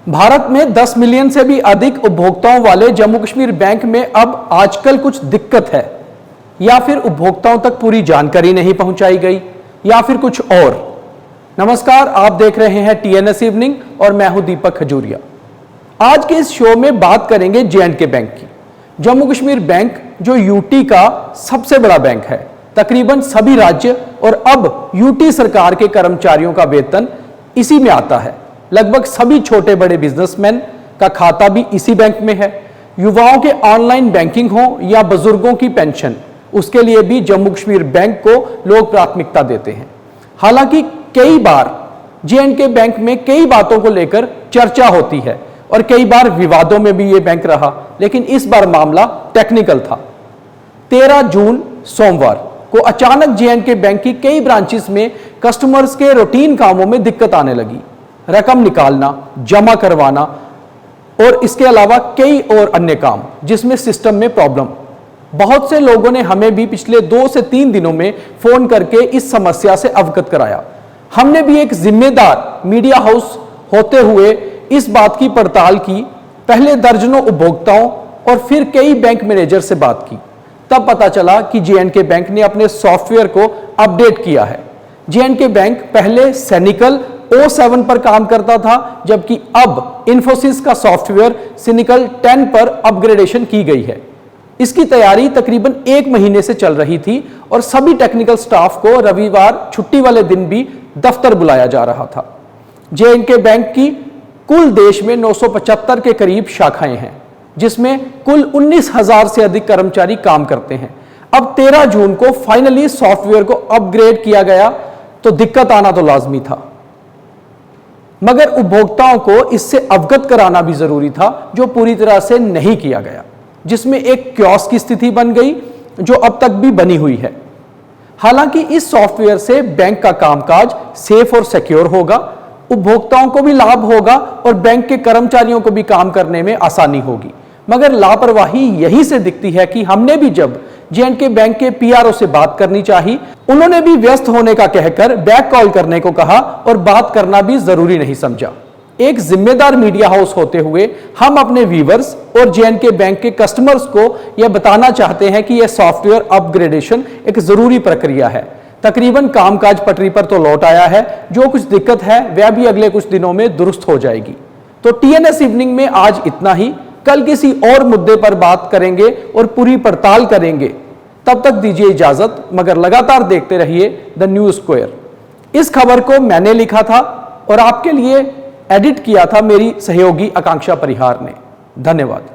भारत में 10 मिलियन से भी अधिक उपभोक्ताओं वाले जम्मू कश्मीर बैंक में अब आजकल कुछ दिक्कत है, या फिर उपभोक्ताओं तक पूरी जानकारी नहीं पहुंचाई गई, या फिर कुछ और। नमस्कार, आप देख रहे हैं TNS इवनिंग और मैं हूं दीपक खजूरिया। आज के इस शो में बात करेंगे J&K बैंक की। जम्मू कश्मीर बैंक जो यूटी का सबसे बड़ा बैंक है, तकरीबन सभी राज्य और अब यूटी सरकार के कर्मचारियों का वेतन इसी में आता है। लगभग सभी छोटे बड़े बिजनेसमैन का खाता भी इसी बैंक में है। युवाओं के ऑनलाइन बैंकिंग हो या बुजुर्गों की पेंशन, उसके लिए भी जम्मू कश्मीर बैंक को लोग प्राथमिकता देते हैं। हालांकि कई बार J&K बैंक में कई बातों को लेकर चर्चा होती है और कई बार विवादों में भी ये बैंक रहा, लेकिन इस बार मामला टेक्निकल था। 13 जून सोमवार को अचानक J&K बैंक की कई ब्रांचेस में कस्टमर्स के रूटीन कामों में दिक्कत आने लगी। रकम निकालना, जमा करवाना और इसके अलावा कई और अन्य काम, जिसमें सिस्टम में प्रॉब्लम। बहुत से लोगों ने हमें भी पिछले 2 से 3 दिनों में फोन करके इस समस्या से अवगत कराया। हमने भी एक जिम्मेदार मीडिया हाउस होते हुए इस बात की पड़ताल की। पहले दर्जनों उपभोक्ताओं और फिर कई बैंक मैनेजर से बात की। तब पता चला कि J&K बैंक ने अपने सॉफ्टवेयर को अपडेट किया है। J&K बैंक पहले सैनिकल O7 पर काम करता था, जबकि अब इन्फोसिस का सॉफ्टवेयर सिनिकल 10 पर अपग्रेडेशन की गई है। इसकी तैयारी तकरीबन 1 महीने से चल रही थी और सभी टेक्निकल स्टाफ को रविवार छुट्टी वाले दिन भी दफ्तर बुलाया जा रहा था। J&K बैंक की कुल देश में 975 के करीब शाखाएं हैं, जिसमें कुल 19,000 से अधिक कर्मचारी काम करते हैं। अब 13 जून को फाइनली सॉफ्टवेयर को अपग्रेड किया गया, तो दिक्कत आना तो लाजमी था, मगर उपभोक्ताओं को इससे अवगत कराना भी जरूरी था, जो पूरी तरह से नहीं किया गया, जिसमें एक क्योस की स्थिति बन गई जो अब तक भी बनी हुई है। हालांकि इस सॉफ्टवेयर से बैंक का कामकाज सेफ और सिक्योर होगा, उपभोक्ताओं को भी लाभ होगा और बैंक के कर्मचारियों को भी काम करने में आसानी होगी। मगर लापरवाही यहीं से दिखती है कि हमने भी जब J&K बैंक के PRO से बात करनी चाहिए, उन्होंने भी व्यस्त होने का कहकर बैक कॉल करने को कहा और बात करना भी जरूरी नहीं समझा। एक जिम्मेदार मीडिया हाउस होते हुए हम अपने व्यूअर्स और J&K बैंक के कस्टमर्स को यह बताना चाहते हैं कि यह सॉफ्टवेयर अपग्रेडेशन एक जरूरी प्रक्रिया है। तकरीबन कामकाज पटरी पर तो लौट आया है, जो कुछ दिक्कत है वह भी अगले कुछ दिनों में दुरुस्त हो जाएगी। तो TNS इवनिंग में आज इतना ही। कल किसी और मुद्दे पर बात करेंगे और पूरी पड़ताल करेंगे। तब तक दीजिए इजाजत, मगर लगातार देखते रहिए द न्यूज़ स्क्वायर। इस खबर को मैंने लिखा था और आपके लिए एडिट किया था मेरी सहयोगी आकांक्षा परिहार ने। धन्यवाद।